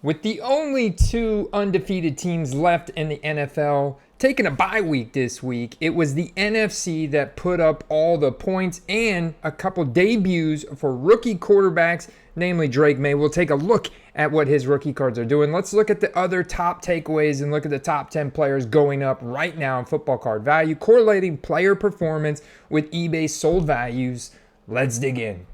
With the only two undefeated teams left in the NFL taking a bye week this week, it was the NFC that put up all the points and a couple debuts for rookie quarterbacks, namely Drake May. We'll take a look at what his rookie cards are doing. Let's look at the other top takeaways and look at the top 10 players going up right now in football card value, correlating player performance with eBay sold values. Let's dig in.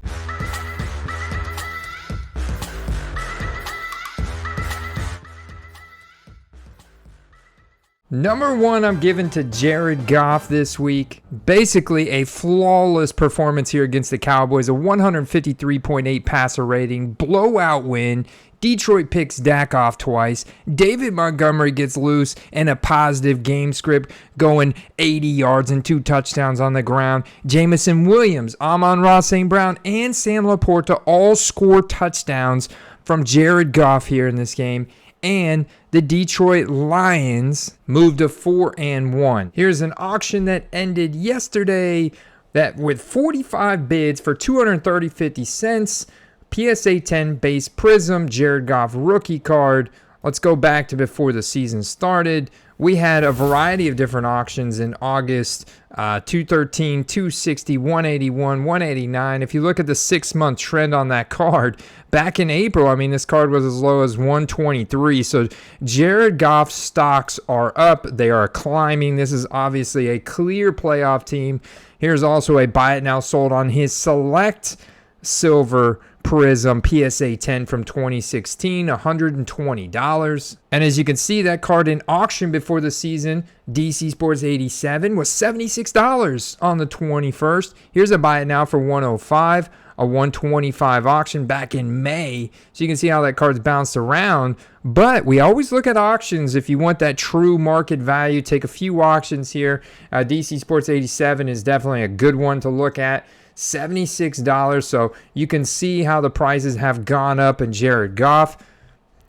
Number one, I'm giving to Jared Goff this week. Basically a flawless performance here against the Cowboys, a 153.8 passer rating, blowout win. Detroit picks Dak off twice. David Montgomery gets loose and a positive game script going 80 yards and 2 touchdowns on the ground. Jamison Williams, Amon-Ra St. Brown, and Sam Laporta all score touchdowns from Jared Goff here in this game. And the Detroit Lions moved to 4-1. Here's an auction that ended yesterday that with 45 bids for $230.50. PSA 10 base Prism Jared Goff rookie card. Let's go back to before the season started. We had a variety of different auctions in August, 213, 260, 181, 189. If you look at the 6-month trend on that card, back in April, I mean, this card was as low as 123. So Jared Goff stocks are up. They are climbing. This is obviously a clear playoff team. Here's also a buy it now sold on his select silver Prism PSA 10 from 2016, $120. And as you can see, that card in auction before the season, DC Sports 87, was $76 on the 21st. Here's a buy it now for $105, a $125 auction back in May. So you can see how that card's bounced around. But we always look at auctions if you want that true market value. Take a few auctions here. DC Sports 87 is definitely a good one to look at. $76, so you can see how the prices have gone up in Jared Goff.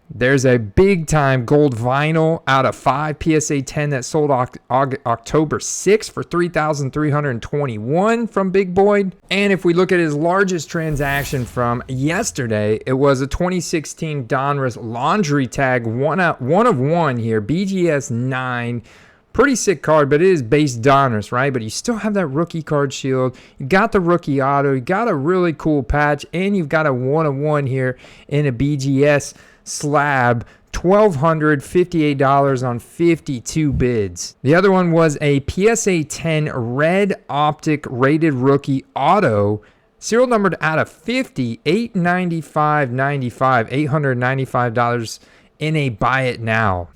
There's a big time gold vinyl out of 5 PSA 10 that sold October 6th for $3,321 from Big Boyd. And if we look at his largest transaction from yesterday, it was a 2016 Donruss laundry tag, one of one here, BGS 9. Pretty sick card, but it is base Donruss, right? But you still have that rookie card shield. You got the rookie auto. You got a really cool patch, and you've got a 1-of-1 here in a BGS slab. $1,258 on 52 bids. The other one was a PSA 10 red optic rated rookie auto. Serial numbered out of 50, $895.95, $895 in a buy it now.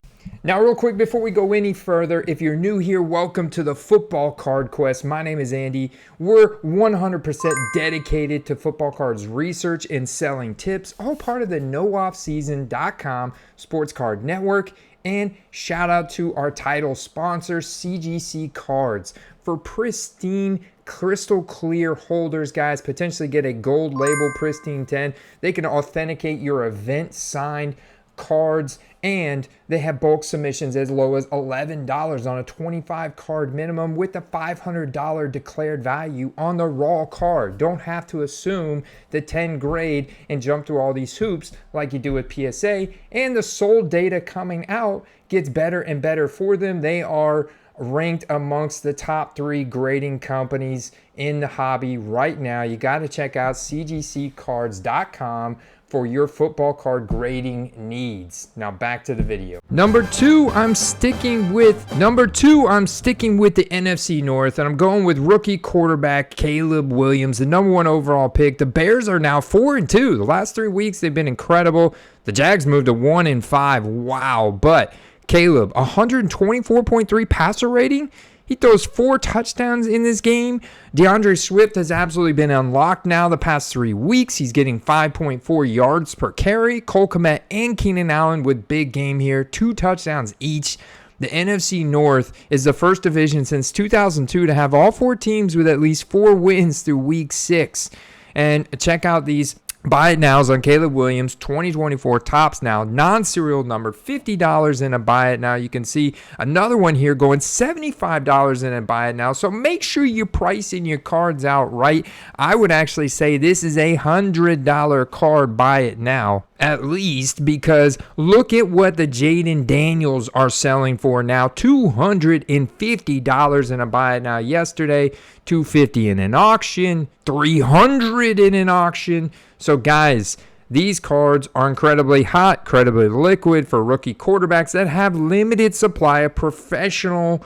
Now, real quick, before we go any further, if you're new here, welcome to the Football Card Quest. My name is Andy. We're 100% dedicated to football cards research and selling tips, all part of the nooffseason.com sports card network. And shout out to our title sponsor, CGC Cards, for pristine, crystal clear holders, guys. Potentially get a gold label Pristine 10. They can authenticate your event signed cards, and they have bulk submissions as low as $11 on a 25 card minimum with a $500 declared value on the raw card. Don't have to assume the 10 grade and jump through all these hoops like you do with PSA. And the sold data coming out gets better and better for them. They are ranked amongst the top 3 grading companies in the hobby right now. You got to check out cgccards.com for your football card grading needs. Now back to the video. Number two, I'm sticking with the NFC North, and I'm going with rookie quarterback Caleb Williams, the number 1 overall pick. The Bears are now 4-2. The last 3 weeks they've been incredible. The Jags moved to 1-5. Wow, but Caleb, 124.3 passer rating. He throws 4 touchdowns in this game. DeAndre Swift has absolutely been unlocked now the past 3 weeks. He's getting 5.4 yards per carry. Cole Kmet and Keenan Allen with big game here. 2 touchdowns each. The NFC North is the first division since 2002 to have all 4 teams with at least 4 wins through week 6. And check out these buy it nows on Caleb Williams, 2024 tops now, non-serial number, $50 in a buy it now. You can see another one here going $75 in a buy it now. So make sure you're pricing your cards out right. I would actually say this is a $100 card buy it now. at least, because look at what the Jaden Daniels are selling for now. $250 in a buy it now yesterday, $250 in an auction, $300 in an auction. So guys, these cards are incredibly hot, incredibly liquid for rookie quarterbacks that have limited supply of professional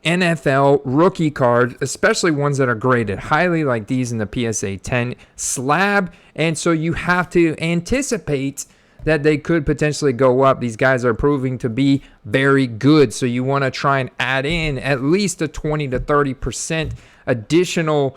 NFL rookie cards, especially ones that are graded highly like these in the PSA 10 slab. And so you have to anticipate that they could potentially go up. These guys are proving to be very good. So you want to try and add in at least a 20 to 30% additional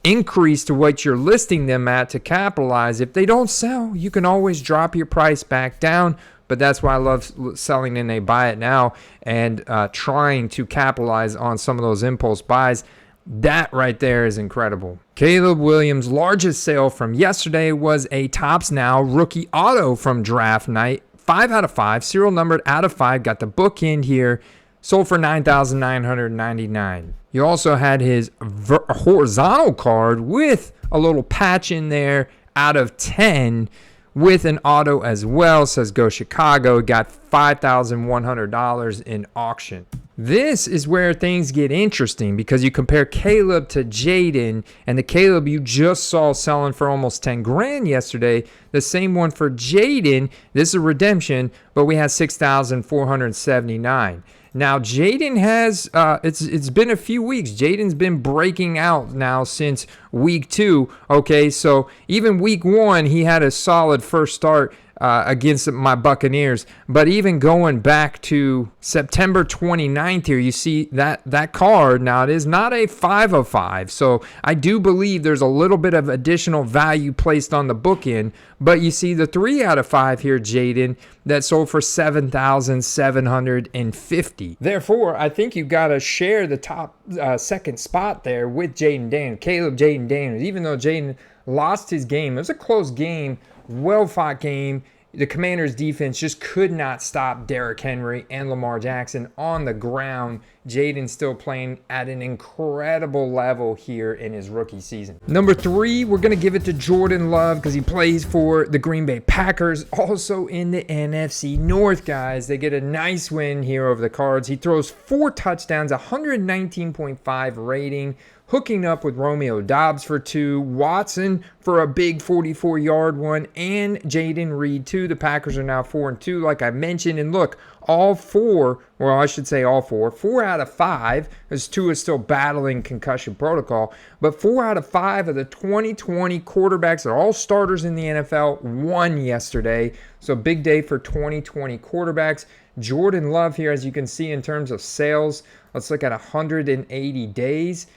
increase to what you're listing them at to capitalize. If they don't sell, you can always drop your price back down. But that's why I love selling in a buy it now and trying to capitalize on some of those impulse buys. That right there is incredible. Caleb Williams' largest sale from yesterday was a Topps Now rookie auto from draft night. 5 out of 5, serial numbered out of 5. Got the bookend here. Sold for $9,999. You also had his horizontal card with a little patch in there out of 10. With an auto as well, says Go Chicago, got $5,100 in auction. This is where things get interesting because you compare Caleb to Jaden, and the Caleb you just saw selling for almost 10 grand yesterday. The same one for Jaden. This is a redemption, but we had 6,479. Now, Jaden has, it's been a few weeks. Jaden's been breaking out now since week 2. Okay, so even week 1, he had a solid first start against my Buccaneers. But even going back to September 29th here, you see that card. Now, it is not a 5 of 5. So I do believe there's a little bit of additional value placed on the bookend. But you see the 3 out of 5 here, Jaden, that sold for $7,750. Therefore, I think you've got to share the top second spot there with Jaden Daniels, Caleb Jaden Daniels. Even though Jaden lost his game, it was a close game, well-fought game. The Commanders' defense just could not stop Derrick Henry and Lamar Jackson on the ground. Jaden still playing at an incredible level here in his rookie season. Number 3, we're going to give it to Jordan Love because he plays for the Green Bay Packers. Also in the NFC North, guys. They get a nice win here over the Cards. He throws 4 touchdowns, 119.5 rating. Hooking up with Romeo Doubs for 2, Watson for a big 44-yard one, and Jaden Reed 2. The Packers are now 4-2, like I mentioned. And look, all 4 out of 5, as 2 is still battling concussion protocol, but 4 out of 5 of the 2020 quarterbacks are all starters in the NFL won yesterday. So big day for 2020 quarterbacks. Jordan Love here, as you can see in terms of sales, let's look at 180 days.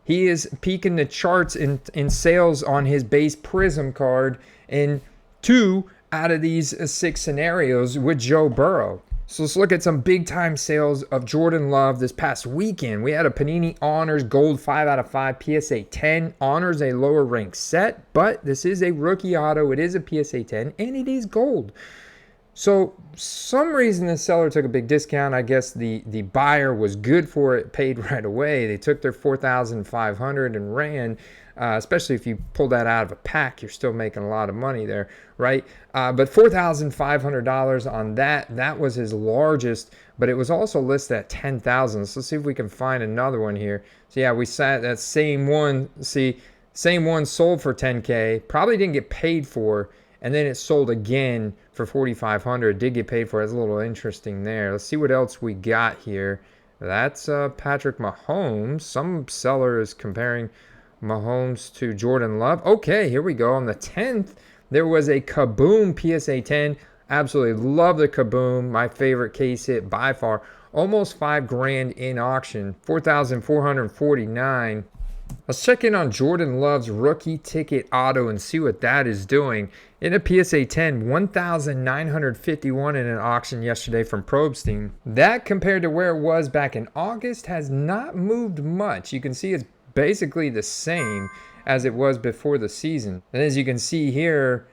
He is peaking the charts in sales on his base Prism card in 2 out of these 6 scenarios with Joe Burrow. So let's look at some big-time sales of Jordan Love this past weekend. We had a Panini Honors Gold 5 out of 5 PSA 10. Honors a lower rank set, but this is a rookie auto. It is a PSA 10, and it is gold. So some reason the seller took a big discount. I guess the buyer was good for it, paid right away. They took their $4,500 and ran. Especially if you pull that out of a pack, you're still making a lot of money there, right? But $4,500 on that. That was his largest, but it was also listed at $10,000. So let's see if we can find another one here. So yeah, we sat that same one. See, same one sold for $10K. Probably didn't get paid for. And then it sold again for $4,500. Did get paid for it. It's a little interesting there. Let's see what else we got here. That's Patrick Mahomes. Some seller is comparing Mahomes to Jordan Love. Okay, here we go. On the 10th, there was a Kaboom PSA 10. Absolutely love the Kaboom. My favorite case hit by far. Almost $5 grand in auction. $4,449. Let's check in on Jordan Love's rookie ticket auto and see what that is doing. In a PSA 10, $1,951 in an auction yesterday from Probstein. That compared to where it was back in August has not moved much. You can see it's basically the same as it was before the season. And as you can see here,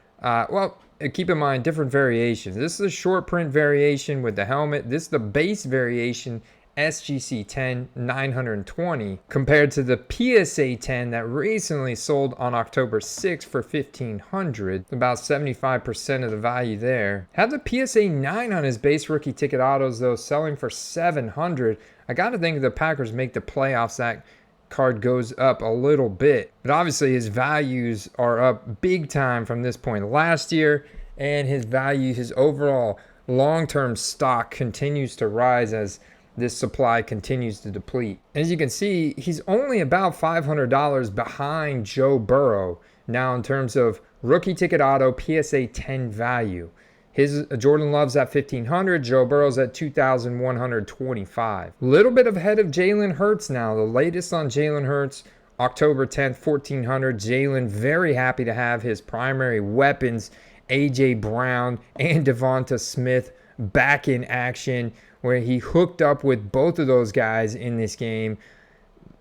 keep in mind different variations. This is a short print variation with the helmet. This is the base variation SGC 10 920 compared to the PSA 10 that recently sold on October 6 for $1,500, about 75% of the value there. Had the PSA 9 on his base rookie ticket autos though, selling for $700. I gotta think if the Packers make the playoffs, that card goes up a little bit, but obviously his values are up big time from this point last year, and his value, his overall long-term stock continues to rise as this supply continues to deplete. As you can see, he's only about $500 behind Joe Burrow now in terms of rookie ticket auto PSA 10 value. His Jordan Love's at $1,500, Joe Burrow's at $2,125. Little bit ahead of Jalen Hurts now. The latest on Jalen Hurts, October 10th, $1,400. Jalen very happy to have his primary weapons, A.J. Brown and Devonta Smith, back in action, where he hooked up with both of those guys in this game.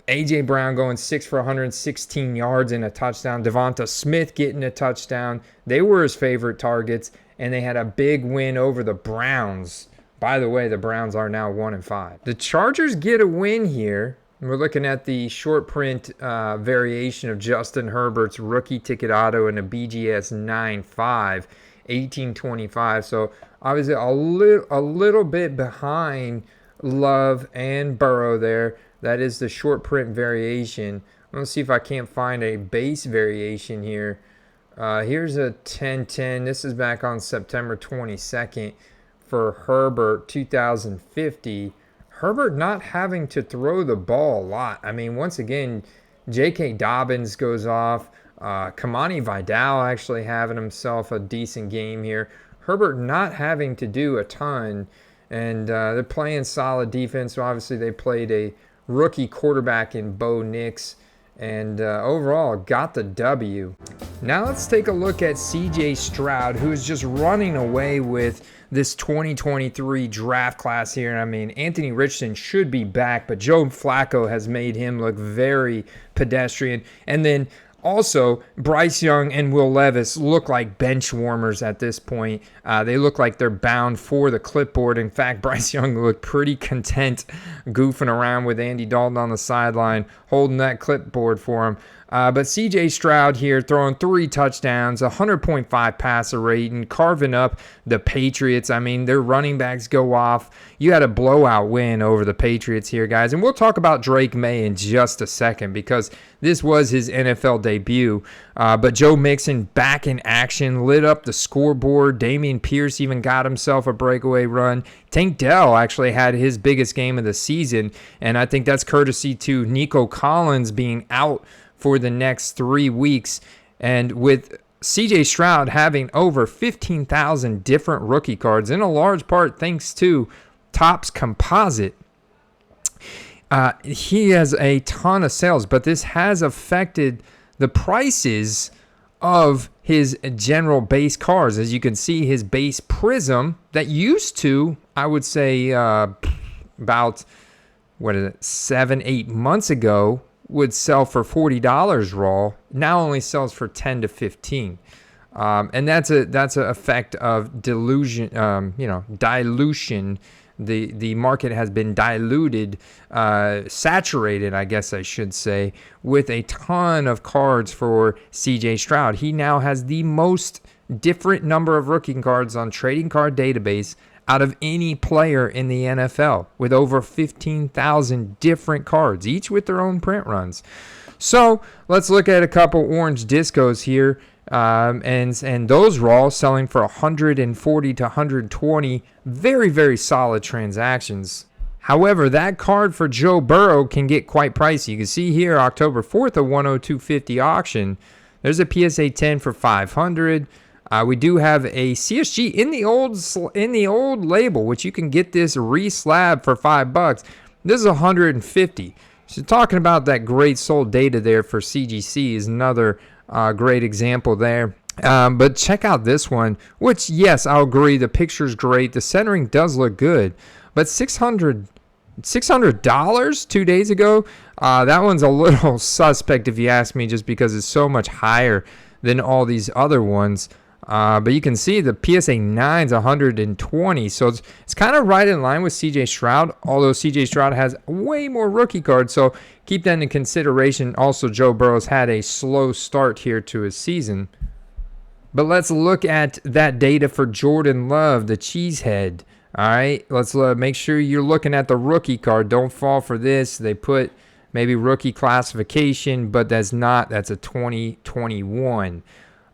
A.J. Brown going 6 for 116 yards and a touchdown. Devonta Smith getting a touchdown. They were his favorite targets, and they had a big win over the Browns. By the way, the Browns are now 1-5. The Chargers get a win here. We're looking at the short print variation of Justin Herbert's rookie ticket auto and a BGS 9.5, 1825. So obviously a little bit behind Love and Burrow there. That is the short print variation. Let's see if I can't find a base variation here. Here's a 1010. This is back on September 22nd for Herbert, 2050. Herbert not having to throw the ball a lot. I mean, once again, J.K. Dobbins goes off. Kamani Vidal actually having himself a decent game here. Herbert not having to do a ton, and they're playing solid defense. So obviously they played a rookie quarterback in Bo Nix, and overall got the W. Now let's take a look at CJ Stroud, who is just running away with this 2023 draft class here. I mean, Anthony Richardson should be back, but Joe Flacco has made him look very pedestrian. And then also, Bryce Young and Will Levis look like bench warmers at this point. They look like they're bound for the clipboard. In fact, Bryce Young looked pretty content goofing around with Andy Dalton on the sideline, holding that clipboard for him. But CJ Stroud here throwing 3 touchdowns, 100.5 passer rating, carving up the Patriots. I mean, their running backs go off. You had a blowout win over the Patriots here, guys. And we'll talk about Drake May in just a second because this was his NFL debut. But Joe Mixon back in action, lit up the scoreboard. Dameon Pierce even got himself a breakaway run. Tank Dell actually had his biggest game of the season, and I think that's courtesy to Nico Collins being out for the next 3 weeks. And with CJ Stroud having over 15,000 different rookie cards, in a large part thanks to Topps Composite, he has a ton of sales, but this has affected the prices of his general base cards. As you can see, his base Prism that used to, I would say about 7-8 months ago, would sell for $40 raw, now only sells for $10 to $15, and that's a effect of dilution. Dilution. The market has been diluted, saturated, I guess I should say, with a ton of cards for CJ Stroud. He now has the most different number of rookie cards on Trading Card Database out of any player in the NFL, with over 15,000 different cards, each with their own print runs. So let's look at a couple orange discos here, and those raw selling for 140 to 120, very, very solid transactions. However, that card for Joe Burrow can get quite pricey. You can see here, October 4th, a 102.50 auction. There's a PSA 10 for $500. We do have a CSG in the old label, which you can get this re-slab for $5. This is 150. So talking about that great sold data there for CGC is another great example there. But check out this one, which, yes, I'll agree, the picture's great. The centering does look good, but $600 2 days ago, that one's a little suspect if you ask me, just because it's so much higher than all these other ones. But you can see the PSA 9's 120, so it's kind of right in line with CJ Stroud, although CJ Stroud has way more rookie cards, so keep that in consideration. Also, Joe Burrow's had a slow start here to his season. But let's look at that data for Jordan Love, the cheesehead. All right, let's make sure you're looking at the rookie card. Don't fall for this. They put maybe rookie classification, but that's not. That's a 2021.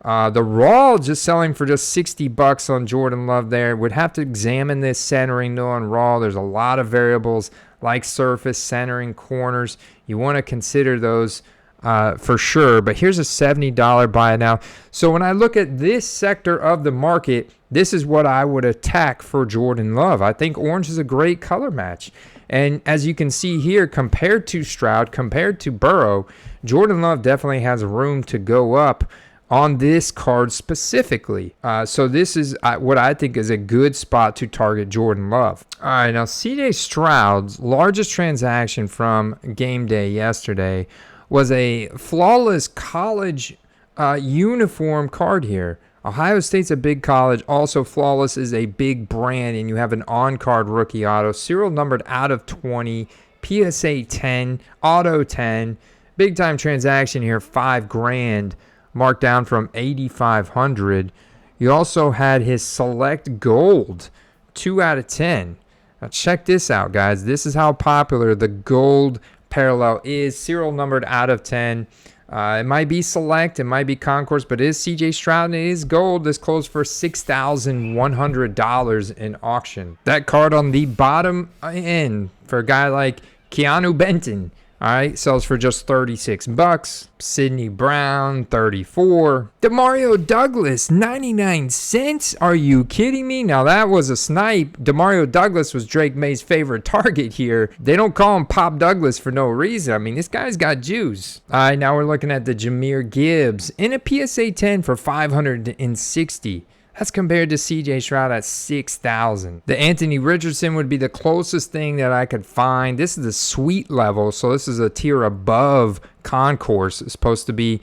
The raw just selling for just $60 on Jordan Love there. Would have to examine this centering though on raw. There's a lot of variables like surface, centering, corners. You want to consider those for sure. But here's a $70 buy now. So when I look at this sector of the market, this is what I would attack for Jordan Love. I think orange is a great color match. And as you can see here, compared to Stroud, compared to Burrow, Jordan Love definitely has room to go up on this card specifically. So this is what I think is a good spot to target Jordan Love. All right, now CJ Stroud's largest transaction from game day yesterday was a flawless college uniform card here. Ohio State's a big college. Also, Flawless is a big brand, and you have an on-card rookie auto. Serial numbered out of 20, PSA 10, auto 10. Big-time transaction here, $5,000. Marked down from 8,500. You also had his select gold, 2 out of 10. Now check this out, guys. This is how popular the gold parallel is. Serial numbered out of 10. It might be select, it might be concourse, but it is CJ Stroud and it is gold. This closed for $6,100 in auction. That card on the bottom end for a guy like Keanu Benton. All right, sells for just $36. Sidney Brown, $34. Demario Douglas, 99 cents. Are you kidding me? Now that was a snipe. Demario Douglas was Drake May's favorite target here. They don't call him Pop Douglas for no reason. I mean, this guy's got juice. All right, now we're looking at the Jahmyr Gibbs in a PSA 10 for $560. That's compared to CJ Stroud at $6,000. The Anthony Richardson would be the closest thing that I could find. This is the sweet level, so this is a tier above Concourse. It's supposed to be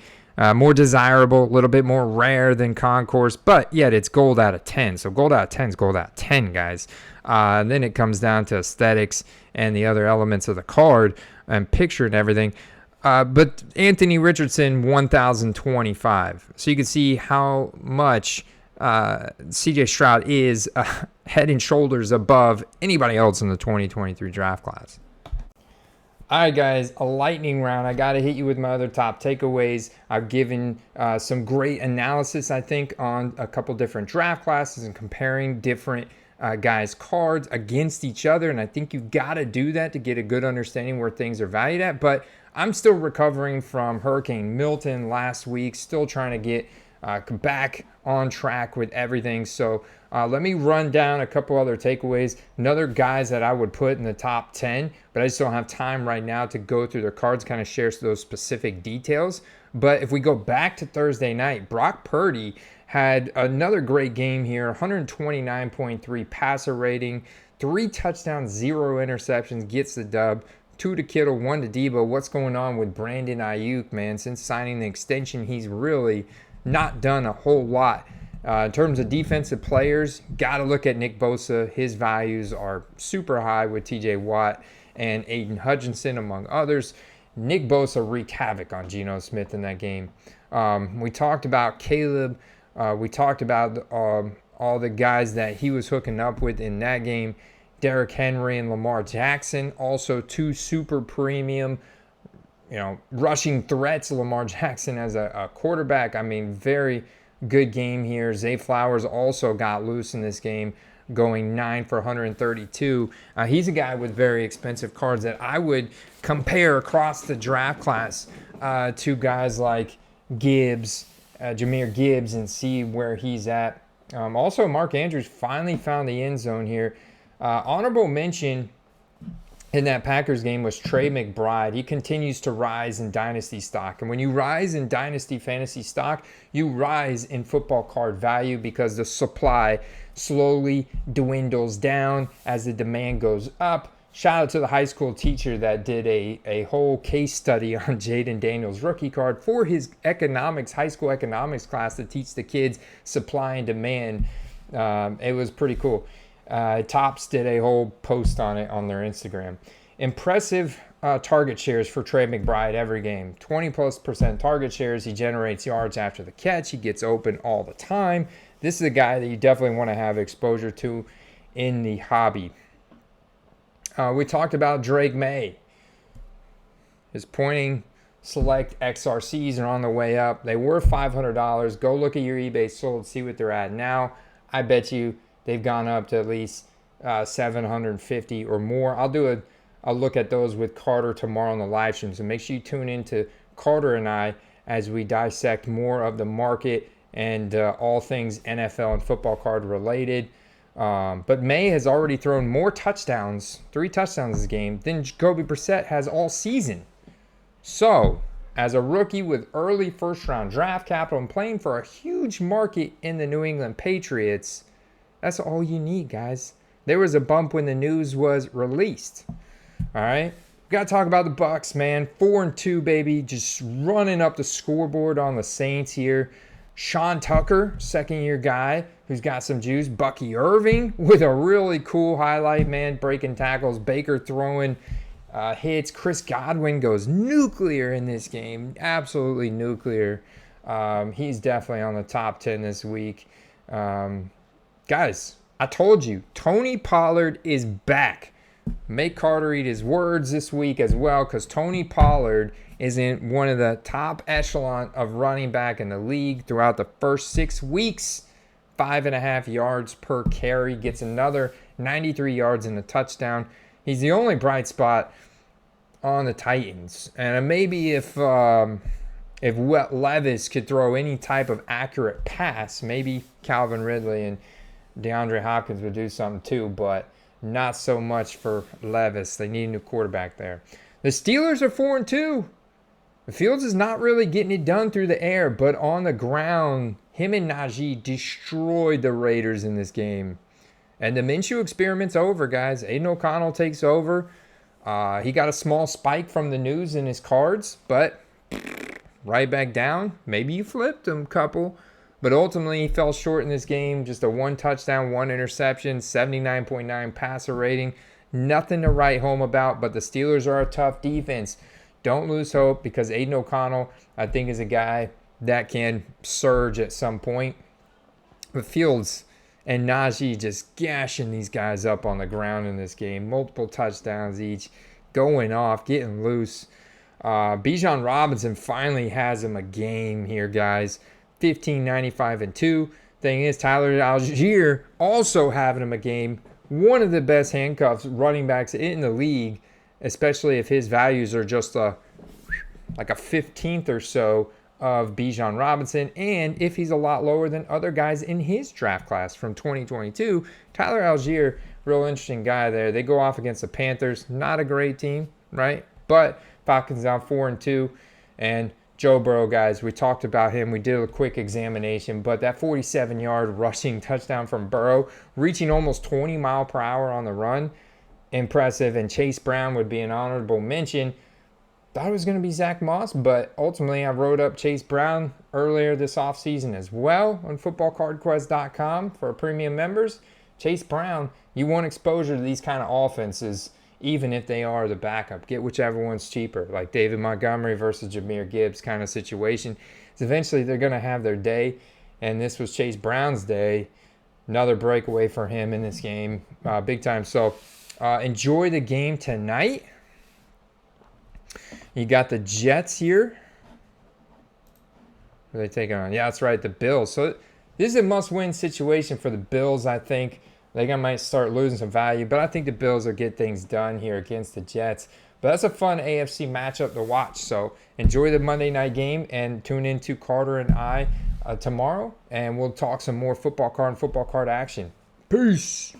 more desirable, a little bit more rare than Concourse, but yet it's gold out of 10. So gold out of 10 is gold out of 10, guys. And then it comes down to aesthetics and the other elements of the card and picture and everything. But Anthony Richardson, $1,025. So you can see how much CJ Stroud is head and shoulders above anybody else in the 2023 draft class. All right, guys, a lightning round. I got to hit you with my other top takeaways. I've given some great analysis, I think, on a couple different draft classes and comparing different guys' cards against each other. And I think you've got to do that to get a good understanding where things are valued at. But I'm still recovering from Hurricane Milton last week, still trying to get back on track with everything. So let me run down a couple other takeaways. Another guys that I would put in the top 10, but I just don't have time right now to go through their cards, kind of share those specific details. But if we go back to Thursday night, Brock Purdy had another great game here, 129.3 passer rating, 3 touchdowns, 0 interceptions, gets the dub. 2 to Kittle, 1 to Debo. What's going on with Brandon Ayuk, man? Since signing the extension, he's really not done a whole lot. In terms of defensive players, got to look at Nick Bosa. His values are super high with TJ Watt and Aiden Hutchinson, among others. Nick Bosa wreaked havoc on Geno Smith in that game. We talked about Caleb. We talked about all the guys that he was hooking up with in that game. Derrick Henry and Lamar Jackson, also 2 super premium rushing threats. Lamar Jackson as a quarterback. I mean, very good game here. Zay Flowers also got loose in this game, going 9 for 132. He's a guy with very expensive cards that I would compare across the draft class to guys like Gibbs, Jahmyr Gibbs, and see where he's at. Also, Mark Andrews finally found the end zone here. Honorable mention in that Packers game was Trey McBride. He continues to rise in dynasty stock. And when you rise in dynasty fantasy stock, you rise in football card value because the supply slowly dwindles down as the demand goes up. Shout out to the high school teacher that did a whole case study on Jaden Daniels' rookie card for his high school economics class to teach the kids supply and demand. It was pretty cool. Topps did a whole post on it on their Instagram. Impressive target shares for Trey McBride every game. 20+% target shares. He generates yards after the catch. He gets open all the time. This is a guy that you definitely want to have exposure to in the hobby. We talked about Drake May. His pointing select XRCs are on the way up. They were $500. Go look at your eBay sold, see what they're at now. I bet you they've gone up to at least 750 or more. I'll do a look at those with Carter tomorrow on the live stream. So make sure you tune in to Carter and I as we dissect more of the market and all things NFL and football card related. But May has already thrown more touchdowns, 3 touchdowns this game, than Jacoby Brissett has all season. So, as a rookie with early first-round draft capital and playing for a huge market in the New England Patriots, that's all you need, guys. There was a bump when the news was released. All right? We got to talk about the Bucs, man. 4-2, baby. Just running up the scoreboard on the Saints here. Sean Tucker, second-year guy who's got some juice. Bucky Irving with a really cool highlight, man, breaking tackles. Baker throwing hits. Chris Godwin goes nuclear in this game. Absolutely nuclear. He's definitely on the top 10 this week. Guys, I told you, Tony Pollard is back. Make Carter eat his words this week as well, because Tony Pollard is in one of the top echelon of running back in the league throughout the first 6 weeks. 5.5 yards per carry, gets another 93 yards and a touchdown. He's the only bright spot on the Titans. And maybe if Levis could throw any type of accurate pass, maybe Calvin Ridley and DeAndre Hopkins would do something too, but not so much for Levis. They need a new quarterback there. The Steelers are 4-2. Fields is not really getting it done through the air, but on the ground, him and Najee destroyed the Raiders in this game. And the Minshew experiment's over, guys. Aiden O'Connell takes over. He got a small spike from the news in his cards, but right back down. Maybe you flipped him a couple, but ultimately he fell short in this game. Just a 1 touchdown, 1 interception, 79.9 passer rating. Nothing to write home about, but the Steelers are a tough defense. Don't lose hope, because Aiden O'Connell, I think, is a guy that can surge at some point. But Fields and Najee just gashing these guys up on the ground in this game. Multiple touchdowns each, going off, getting loose. Bijan Robinson finally has him a game here, guys. 15, 95, and 2. Thing is, Tyler Algier also having him a game. One of the best handcuffs running backs in the league, especially if his values are just like a 15th or so of Bijan Robinson, and if he's a lot lower than other guys in his draft class from 2022. Tyler Algier, real interesting guy there. They go off against the Panthers. Not a great team, right? But Falcons down 4-2. And Joe Burrow, guys, we talked about him. We did a quick examination, but that 47-yard rushing touchdown from Burrow, reaching almost 20 mile per hour on the run, impressive. And Chase Brown would be an honorable mention. Thought it was going to be Zach Moss, but ultimately I wrote up Chase Brown earlier this offseason as well on footballcardquest.com for premium members. Chase Brown, you want exposure to these kind of offenses, even if they are the backup. Get whichever one's cheaper, like David Montgomery versus Jahmyr Gibbs kind of situation. So eventually they're going to have their day, and this was Chase Brown's day. Another breakaway for him in this game, big time. So enjoy the game tonight. You got the Jets here. Who are they taking on? Yeah, that's right, the Bills. So this is a must-win situation for the Bills, I think. They might start losing some value, but I think the Bills will get things done here against the Jets. But that's a fun AFC matchup to watch. So enjoy the Monday night game and tune in to Carter and I tomorrow, and we'll talk some more football card and football card action. Peace.